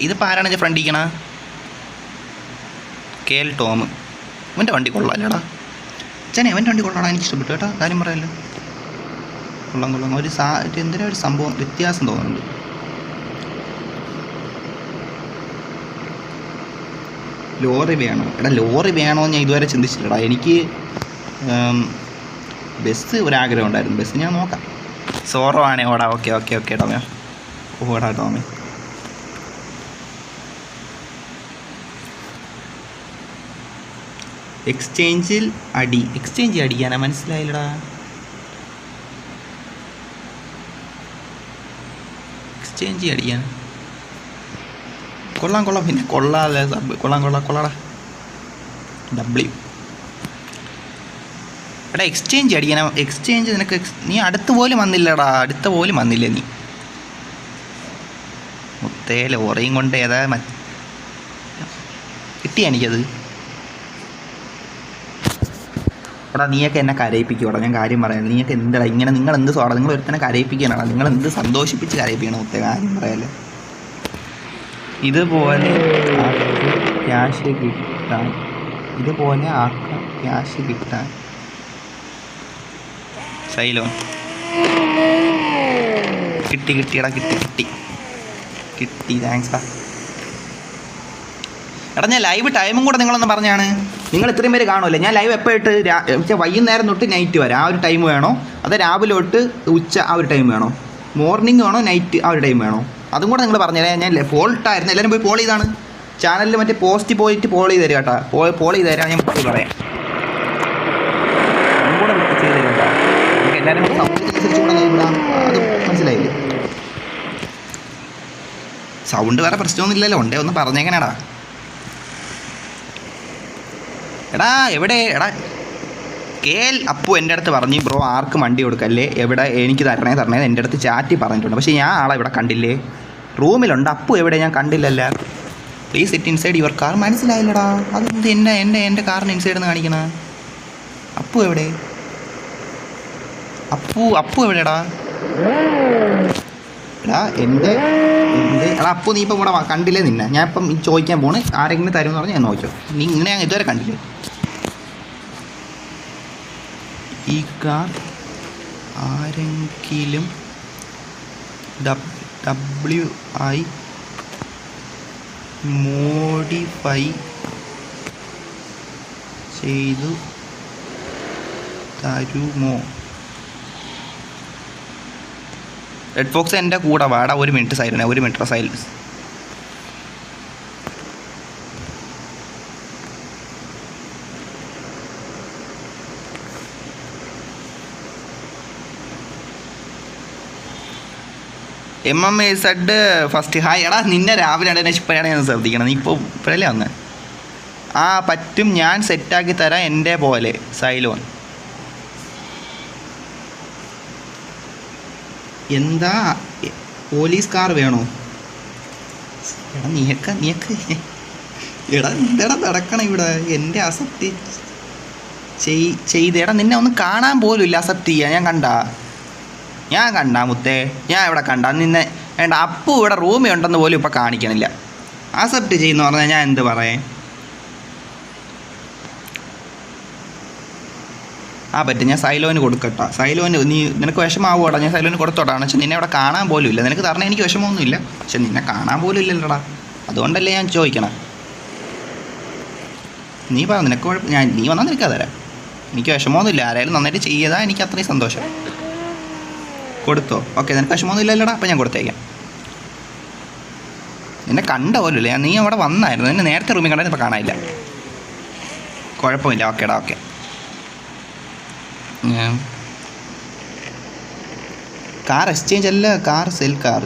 ഇതിപ്പോൾ ആരാണ് ഇത് ഫ്രണ്ടിരിക്കണ? KL Tom. ഇവൻ്റെ വണ്ടി കൊള്ളാം അല്ലേടാ അച്ഛനെ, അവൻ്റെ വണ്ടി കൊള്ളാടാ, എനിക്ക് ഇഷ്ടപ്പെട്ടു കേട്ടോ, കാര്യം പറയാമല്ലോ. കൊള്ളാം. ഒരു എന്തിനാ ഒരു സംഭവം വ്യത്യാസം തോന്നുന്നുണ്ട്. ലോറി വേണോ? എടാ ലോറി വേണോ ഞാൻ ഇതുവരെ ചിന്തിച്ചില്ലടാ. എനിക്ക് ബസ് ഒരാഗ്രഹം ഉണ്ടായിരുന്നു. ബസ് ഞാൻ നോക്കാം. സോറോ ആണേ ഓടാ. ഓക്കെ ടോമേ, ഓടാ ടോമേ. എക്സ്ചേഞ്ച് അടിക്കാനാ? മനസ്സിലായില്ലടാ. എക്സ്ചേഞ്ച് അടിക്കാൻ കൊള്ളാം. പിന്നെ കൊള്ളാതെ കൊള്ളാടാ. W. എടാ എക്സ്ചേഞ്ച് അടിക്കാനാ? എക്സ്ചേഞ്ച് നിനക്ക് നീ അടുത്ത് പോലും വന്നില്ലേ നീ? മുത്തേ ലോറിയും കൊണ്ട് ഏതാ കിട്ടിയാ എനിക്കത്. എടാ നീയൊക്കെ എന്നെ കരയിപ്പിക്കൂടാ, ഞാൻ കാര്യം പറയാം. നീയൊക്കെ എന്താ ഇങ്ങനെ, നിങ്ങൾ എന്ത് സോടാ, നിങ്ങൾ ഒരുത്തന്നെ കരയിപ്പിക്കാനാണ്, നിങ്ങൾ എന്ത് സന്തോഷിപ്പിച്ച് കരയിപ്പിക്കണം മുത്തേ, കാര്യം പറയാമല്ലോ. ഇതുപോലെ ക്യാഷ് കിട്ടാൻ സൈലോൺ കിട്ടിയടാ. താങ്ക്സ്. എടാ ഞാൻ ലൈവ് ടൈമും കൂടെ നിങ്ങളൊന്ന് പറഞ്ഞാണ്. നിങ്ങൾ ഇത്രയും പേര് കാണുമല്ലേ? ഞാൻ ലൈവ് എപ്പോൾ ഇട്ട് വൈകുന്നേരം തൊട്ട് നൈറ്റ് വരെ ആ ഒരു ടൈം വേണോ? അത് രാവിലെ തൊട്ട് ഉച്ച ആ ഒരു ടൈം വേണോ? മോർണിംഗ് വേണോ നൈറ്റ് ആ ഒരു ടൈം വേണോ? അതും കൂടെ നിങ്ങൾ പറഞ്ഞുതരാം. ഞാൻ ഫോൾട്ടായിരുന്നു, എല്ലാവരും പോയി പോൾ ചെയ്താണ്. ചാനലിൽ മറ്റേ പോസ്റ്റ് പോയിട്ട് പോൾ ചെയ്ത് തരിക കേട്ടോ. പോൾ ചെയ്ത് തരാം, ഞാൻ പറയാം. അതും കൂടെ ചെയ്ത് തരും കേട്ടോ. നമുക്ക് എല്ലാവരും സൗണ്ടിനനുസരിച്ച് കൂടെ ഇവിടാം. അത് മനസ്സിലായില്ലേ? സൗണ്ട് വേറെ പ്രശ്നമൊന്നുമില്ലല്ലോ. ഉണ്ടേ ഒന്ന് പറഞ്ഞേക്കണേടാ. എടാ എടാ KL അപ്പു എൻ്റെ അടുത്ത് പറഞ്ഞു ബ്രോ ആർക്കും വണ്ടി കൊടുക്കല്ലേ, എവിടെ എനിക്ക് തരണേ എൻ്റെ അടുത്ത് ചാറ്റി പറഞ്ഞിട്ടുണ്ട്. പക്ഷേ ഞാൻ ആളെ ഇവിടെ കണ്ടില്ലേ? റൂമിലുണ്ട്. അപ്പു എവിടെ? ഞാൻ കണ്ടില്ലല്ല. Please sit inside your car. മനസ്സിലായില്ലടാ. അതെന്ത് എൻ്റെ കാറിന് ഇൻസൈഡ് എന്ന് കാണിക്കണ? അപ്പു എവിടെ? അപ്പു എവിടെടാ? എടാ എടാ അപ്പു നീ ഇപ്പം ഇവിടെ കണ്ടില്ലേ നിന്നെ? ഞാൻ ഇപ്പം ചോദിക്കാൻ പോണ്, ആരെങ്കിലും തരുമെന്ന് പറഞ്ഞാൽ ഞാൻ നോക്കിയോ. നീ ഇങ്ങനെ ഞാൻ ഇതുവരെ കണ്ടില്ലേ? ഈ കാർ ആരെങ്കിലും WI മോഡിഫൈ ചെയ്തു തരുമോ? റെഡ് ഫോക്സ് എൻ്റെ കൂടെ വാടാ. ഒരു minute silence. MMZ first hi. എടാ നിന്നെ രാവിലെ ഇപ്പോഴാണ് ഞാൻ ശ്രദ്ധിക്കണം. നീ ഇപ്പോഴല്ലേ വന്ന്? ആ പറ്റും, ഞാൻ സെറ്റാക്കി തരാം എൻ്റെ പോലെ. സൈലോൺ എന്താ പോലീസ് കാർ വേണോ? എടാ നീയൊക്കെ എടാ എന്താടാ നടക്കണം ഇവിടെ? എൻ്റെ അസപ്റ്റ് ചെയ്തേടാ. നിന്നെ ഒന്നും കാണാൻ പോലും ഇല്ല. അസപ്റ്റ് ചെയ്യാൻ ഞാൻ കണ്ടാ മുത്തേ, ഞാൻ ഇവിടെ കണ്ടാ നിന്നെ. വേണ്ട അപ്പു ഇവിടെ റൂമിൽ ഉണ്ടെന്ന് പോലും ഇപ്പം കാണിക്കണില്ല. അക്സെപ്റ്റ് ചെയ്യുന്ന പറഞ്ഞാൽ ഞാൻ എന്ത് പറയാൻ? പറ്റും, ഞാൻ സൈലോന് കൊടുക്കട്ടാ. സൈലോന് നിനക്ക് വിഷമാവൂടാ. ഞാൻ സൈലോന് കൊടുത്തോട്ടാണ്. പക്ഷെ നിന്നെ ഇവിടെ കാണാൻ പോലും ഇല്ല. നിനക്ക് തരണേ എനിക്ക് വിഷമമൊന്നുമില്ല, പക്ഷെ നിന്നെ കാണാൻ പോലും ഇല്ലല്ലോടാ. അതുകൊണ്ടല്ലേ ഞാൻ ചോദിക്കണം. നീ പറ, നിനക്ക് നീ വന്നാൽ നിനക്ക് തരാം. എനിക്ക് വിഷമമൊന്നുമില്ല. ആരായാലും നന്നായിട്ട് ചെയ്താൽ എനിക്ക് അത്രയും സന്തോഷം. കൊടുത്തോ? ഓക്കെ, നിനക്ക് വിഷമമൊന്നും ഇല്ലല്ലോടാ. അപ്പം ഞാൻ കൊടുത്തേക്കാം. നിന്നെ കണ്ട പോലും ഇല്ല. നീ അവിടെ വന്നായിരുന്നു. നിന്നെ നേരത്തെ റൂമിൽ കണ്ടാൽ ഇപ്പം കാണാനില്ല. കുഴപ്പമില്ല. ഓക്കേടാ. ഓക്കെ. കാർ എക്സ്ചേഞ്ച് അല്ല, sell car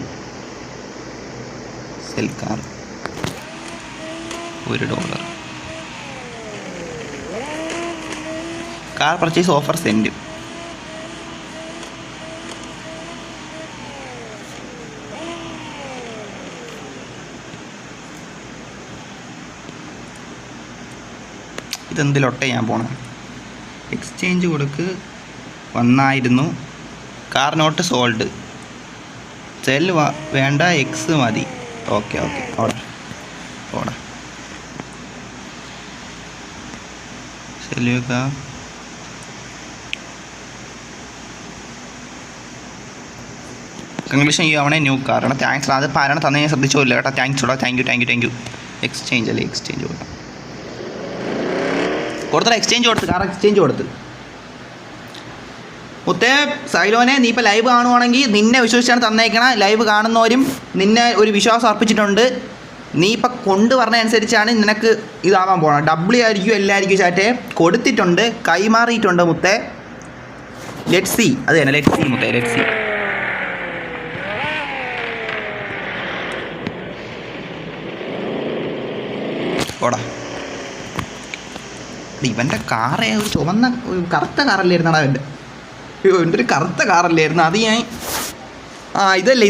$1. Car purchase offer send. ഇതെന്തിലൊട്ടെ ഞാൻ പോണേ? എക്സ്ചേഞ്ച് കൊടുക്ക്. വന്നായിരുന്നു. Car not sold. സെൽ വേണ്ട, എക്സ് മതി. ഓക്കെ ഓക്കെ ഓടാ ഓടാ ശരിയാ. കൺഗ്ലീഷൻ ചെയ്യും അവനെ ന്യൂ കാർ. എടാ താങ്ക്സ്. അത് പാരാണ് തന്നെ ഞാൻ ശ്രദ്ധിച്ചില്ല കേട്ടോ. താങ്ക്സ് ഉടാ. Thank you. എക്സ്ചേഞ്ച് അല്ലേ? എക്സ്ചേഞ്ച് കൊടുത്തടാ. എക്സ്ചേഞ്ച് കൊടുത്ത് മുത്തേ സൈലോനെ, നീ ഇപ്പോൾ ലൈവ് കാണുവാണെങ്കിൽ നിന്നെ വിശ്വസിച്ചാണ് തന്നേക്കണം. ലൈവ് കാണുന്നവരും നിന്നെ ഒരു വിശ്വാസം അർപ്പിച്ചിട്ടുണ്ട്. നീ ഇപ്പം കൊണ്ടുവരണ അനുസരിച്ചാണ് നിനക്ക് ഇതാവാൻ പോകണം. ഡബ്ല്യു ആയിരിക്കും എല്ലായിരിക്കും ചാറ്റേ കൊടുത്തിട്ടുണ്ട്, കൈമാറിയിട്ടുണ്ട് മുത്തേ. Let see. അത് തന്നെ ലെറ്റ് സി മുത്തേ, ലെറ്റ് സി. ഓടാ. ഇവൻ്റെ കാറേ ഒരു ചുവന്ന കറുത്ത കാറല്ലായിരുന്നാടാ എൻ്റെ. എൻ്റെ ഒരു കറുത്ത കാറല്ലായിരുന്നു അത്. ഞാൻ ഇതല്ലേ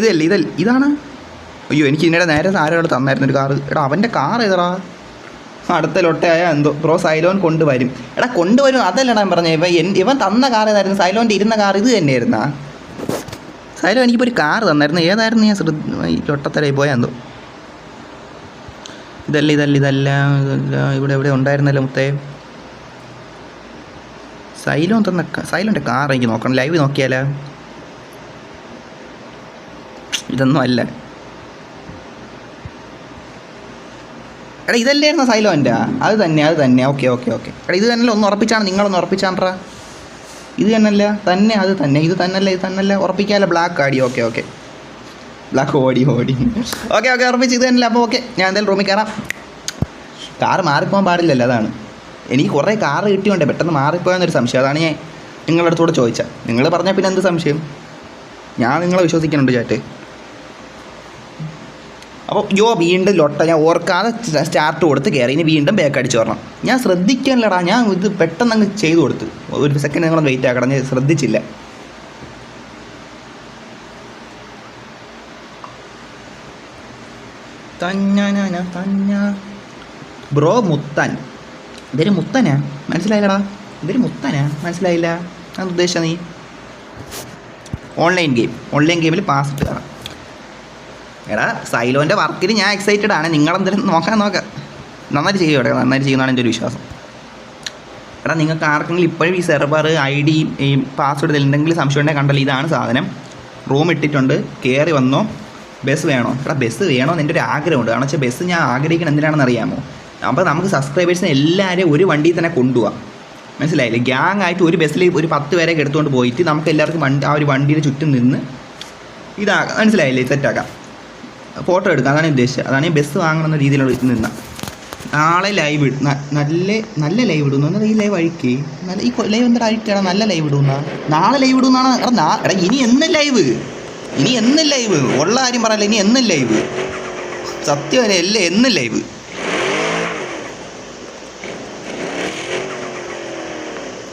ഇതാണ്. അയ്യോ, എനിക്ക് ഇതിനിടെ നേരെ ആരോട് തന്നായിരുന്നു ഒരു കാറ്. എടാ അവൻ്റെ കാർ ഏതാ? അടുത്ത ലൊട്ടയായ എന്തോ ബ്രോ സൈലോൻ കൊണ്ടുവരും. എടാ കൊണ്ടുവരും അതല്ലടാ ഞാൻ പറഞ്ഞത്. ഇവൻ തന്ന കാർ ഏതായിരുന്നു? സൈലോൻ്റെ ഇരുന്ന കാർ ഇത് തന്നെയായിരുന്നാ? സൈലോ എനിക്കിപ്പോൾ ഒരു കാർ തന്നായിരുന്നു. ഏതായിരുന്നു? ഞാൻ ലൊട്ടത്തരായി പോയാൽ എന്തോ. ഇതല്ല ഇവിടെ എവിടെ ഉണ്ടായിരുന്നല്ലോ മുത്തേ. സൈലോൻ്റെ കാർ എനിക്ക് നോക്കണം. ലൈവ് നോക്കിയാലോ? ഇതൊന്നും അല്ല. എടാ ഇതല്ലായിരുന്നോ സൈലോൻ്റെ? അത് തന്നെ. ഓക്കെ. എടാ ഇത് തന്നെയല്ല. ഒന്ന് ഉറപ്പിച്ചാണ്. നിങ്ങളൊന്ന് ഉറപ്പിച്ചാണ്ട്രാ. ഇത് തന്നെയല്ല അത് തന്നെ. ഇത് തന്നെയല്ല ഉറപ്പിക്കാമല്ലോ. ബ്ലാക്ക് ആടി. ഓക്കെ ബ്ലാക്ക് ഓടി. ഓക്കെ ഉറപ്പിച്ച് ഇത് തന്നെയല്ല. അപ്പോൾ ഓക്കെ, ഞാൻ എന്തായാലും റൂമിൽ കയറാം. കാറ് മാറിപ്പോകാൻ പാടില്ലല്ലോ, അതാണ്. എനിക്ക് കുറേ കാറ് കിട്ടിയോണ്ടേ പെട്ടെന്ന് മാറിപ്പോയെന്നൊരു സംശയം. അതാണ് ഞാൻ നിങ്ങളുടെ അടുത്തോടെ ചോദിച്ചത്. നിങ്ങൾ പറഞ്ഞാൽ പിന്നെ എന്ത് സംശയം? ഞാൻ നിങ്ങളെ വിശ്വസിക്കുന്നുണ്ട് ചാറ്റ്. അപ്പോൾ വീണ്ടും ലൊട്ട ഞാൻ ഓർക്കാതെ സ്റ്റാർട്ട് കൊടുത്ത് കയറി. ഇനി വീണ്ടും ബാക്ക് അടിച്ച് വരണം. ഞാൻ ശ്രദ്ധിക്കാനില്ലടാ. ഞാൻ ഇത് പെട്ടെന്ന് അങ്ങ് ചെയ്തു കൊടുത്ത്. ഒരു സെക്കൻഡ് നിങ്ങളൊന്ന് വെയിറ്റ് ആക്കണം. ഞാൻ ശ്രദ്ധിച്ചില്ല. ബ്രോ മുത്തൻ. ഇതൊരു മുത്തനാ? മനസ്സിലായില്ലടാ. മനസ്സിലായില്ല. അത് ഉദ്ദേശിച്ച നീ ഓൺലൈൻ ഗെയിമിൽ പാസ് ഇട്ട് കയറാം. എടാ സൈലോൻ്റെ വർക്കിൽ ഞാൻ എക്സൈറ്റഡ് ആണ്. നിങ്ങളെന്തെങ്കിലും നോക്കാം. നന്നായിട്ട് ചെയ്യുന്നതാണ് എൻ്റെ ഒരു വിശ്വാസം. എടാ നിങ്ങൾക്ക് ആർക്കെങ്കിലും ഇപ്പോഴും ഈ സെർവർ ID ഈ പാസ്വേഡ് എന്തെങ്കിലും സംശയം ഉണ്ടെങ്കിൽ കണ്ടല്ലോ, ഇതാണ് സാധനം. റൂം ഇട്ടിട്ടുണ്ട്. കയറി വന്നോ. ബസ് വേണോ? എടാ ബസ് വേണമെന്ന് എൻ്റെ ഒരു ആഗ്രഹമുണ്ട്. കാരണം വെച്ചാൽ ബസ് ഞാൻ ആഗ്രഹിക്കണം എന്തിനാണെന്ന് അറിയാമോ? അപ്പോൾ നമുക്ക് സബ്സ്ക്രൈബേഴ്സിനെ എല്ലാവരെയും ഒരു വണ്ടിയിൽ തന്നെ കൊണ്ടുപോകാം. മനസ്സിലായില്ലേ? ഗ്യാങ് ആയിട്ട് ഒരു ബസ്സിൽ ഒരു 10 പേരെ എടുത്തുകൊണ്ട് പോയിട്ട് നമുക്ക് എല്ലാവർക്കും ആ ഒരു വണ്ടിയുടെ ചുറ്റും നിന്ന് മനസ്സിലായില്ലേ? സെറ്റാക്കാം, ഫോട്ടോ എടുക്കാം. അതാണ് ഉദ്ദേശിച്ചത്. അതാണ് ഈ ബസ് വാങ്ങണമെന്ന രീതിയിലുള്ള നിന്ന. നാളെ ലൈവ് നല്ല ലൈവ് ഇടുന്നു. എന്നാൽ ഈ ലൈവ് അഴിക്കേ ഈ ലൈവ് എന്താ അഴിക്കടാ? നല്ല ലൈവ് ഇടുന്ന നാളെ ലൈവ് ഇടുന്നാണ്. എടാ ഇനി എന്നും ലൈവ് ഉള്ള കാര്യം പറയല്ല. ഇനി എന്നും ലൈവ് സത്യം എന്നും ലൈവ്.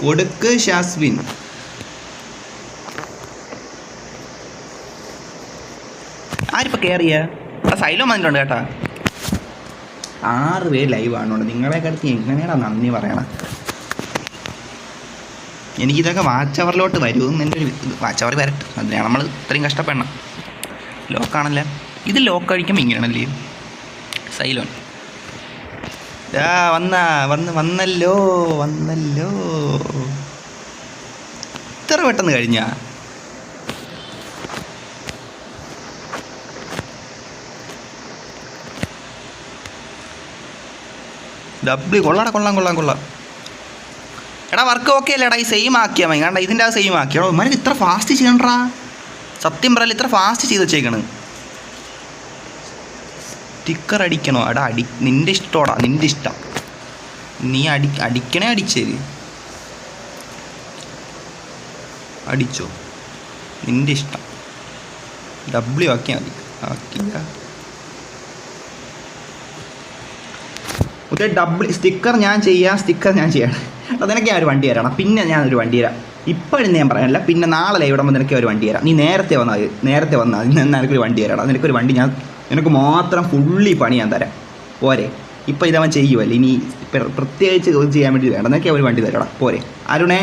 കൊടുക്ക് ഷാസ്വിൻ. ആരിപ്പോൾ കയറിയ? സൈലോ വന്നിട്ടുണ്ട് കേട്ടാ. 6 പേര് ലൈവ് ആണോണ്ട്. നിങ്ങളെ കടുത്ത് എങ്ങനെയാണോ നന്ദി പറയണം? എനിക്കിതൊക്കെ വാച്ച് അവറിലോട്ട് വരുമെന്ന് എൻ്റെ ഒരു വാച്ച് അവർ വരട്ടെ. അതിനാണ് നമ്മൾ ഇത്രയും കഷ്ടപ്പെടണം. ലോക്കാണല്ലേ ഇത്. ലോക്ക് അടിക്കുമ്പോൾ ഇങ്ങനെയാണല്ലേ സൈലോൻ. വന്നല്ലോ ഇത്ര പെട്ടെന്ന് കഴിഞ്ഞാ? കൊള്ളാം. എടാ വർക്ക് ഓക്കെ അല്ലേടാ? ഈ സെയിം ആക്കിയാൽ മതി. കാരണം ഇതിൻ്റെ ആ സെയിം ആക്കിയാണോ? ഉമ്മാൻ ഇത്ര ഫാസ്റ്റ് ചെയ്യണ്ടാ. സത്യം പറയല്ല, ഇത്ര ഫാസ്റ്റ് ചെയ്ത് വെച്ചേക്കണ്. സ്റ്റിക്കർ അടിക്കണോ? എടാ നിൻ്റെ ഇഷ്ടോടാ, നിൻ്റെ ഇഷ്ടം. നീ അടിക്കണേ അടിച്ചേര്. അടിച്ചോ, നിൻ്റെ ഇഷ്ടം. W ആക്കിയാൽ മതി. ആക്കില്ല സ്റ്റിക്കർ ഞാൻ ചെയ്യാം. നിനക്ക് ഞാൻ ഒരു വണ്ടി തരാം. പിന്നെ ഞാനൊരു വണ്ടി തരാം. ഇപ്പോഴും ഞാൻ പറയാനില്ല. പിന്നെ നാളെ ലൈവ് ഇടുമ്പോൾ നിനക്ക് ഒരു വണ്ടി തരാം. നീ നേരത്തെ വന്നാൽ നിനക്കൊരു വണ്ടി തരാം. നിനക്കൊരു വണ്ടി ഞാൻ നിനക്ക് മാത്രം ഫുള്ളി പണി ഞാൻ തരാം. പോരെ? ഇപ്പോൾ ഇതവൻ ചെയ്യുമല്ലേ, ഇനി പ്രത്യേകിച്ച് ചെയ്യാൻ വേണ്ടി വേണ്ട. നിനക്ക് ഒരു വണ്ടി തരാം. പോരെ അരുണേ?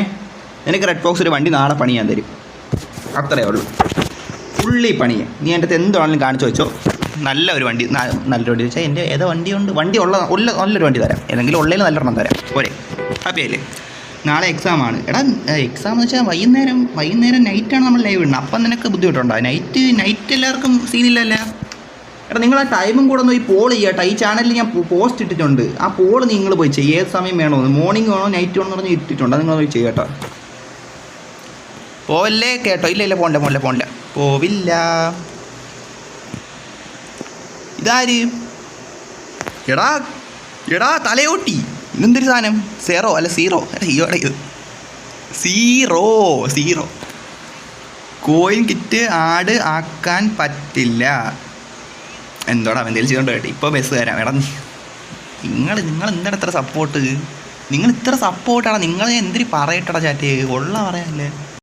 നിനക്ക് റെഡ് ഫോക്സ് ഒരു വണ്ടി നാളെ പണി ഞാൻ തരും. അത്രയേ ഉള്ളൂ. ഫുള്ളി പണിയെ. നീ എൻ്റെ അടുത്ത് എന്താണെങ്കിലും കാണിച്ചു വെച്ചോ. നല്ലൊരു വണ്ടി നല്ലൊരു വണ്ടി വെച്ചാൽ എൻ്റെ ഏതോ വണ്ടി നല്ലൊരു വണ്ടി തരാം ഏതെങ്കിലും ഉള്ളതിൽ നല്ലൊരെണ്ണം തരാം പോരെ ഹാപ്പി ആയില്ലേ നാളെ എക്സാമാണ് എടാ എക്സാം എന്ന് വെച്ചാൽ വൈകുന്നേരം നൈറ്റാണ് നമ്മൾ ലൈവ് ഇടുന്നത് അപ്പം നിനക്ക് ബുദ്ധിമുട്ടുണ്ടോ നൈറ്റ് എല്ലാവർക്കും സീനില്ലല്ലേ എടാ നിങ്ങൾ ആ ടൈമും കൂടെ ഒന്ന് പോയി പോൾ ചെയ്യാട്ടോ ഈ ചാനലിൽ ഞാൻ പോസ്റ്റ് ഇട്ടിട്ടുണ്ട് ആ പോൾ നിങ്ങൾ പോയി ചെയ്യുക ഏത് സമയം വേണമെന്ന് മോർണിംഗ് വേണോ നൈറ്റ് വേണോ എന്ന് പറഞ്ഞ് ഇട്ടിട്ടുണ്ട് അത് നിങ്ങൾ പോയി ചെയ്യാട്ടോ പോവല്ലേ കേട്ടോ ഇല്ല പോണ്ടില്ല പോവില്ല ഇതാര് എടാ തലയോട്ടി ഇതെന്തൊരു സാധനം സീറോ ഇത് സീറോ കോയിൻ കിറ്റ് ആഡ് ആക്കാൻ പറ്റില്ല എന്തോടാ എന്തെങ്കിലും ചെയ്തോണ്ട് കേട്ടോ ഇപ്പോൾ ബസ് തരാം എടാ നിങ്ങൾ എന്താണ് ഇത്ര സപ്പോർട്ട് നിങ്ങൾ ഇത്ര സപ്പോർട്ടാണ് നിങ്ങൾ എന്തിന് പറയട്ടടാ ചാറ്റ് കൊള്ള പറയാല്ലേ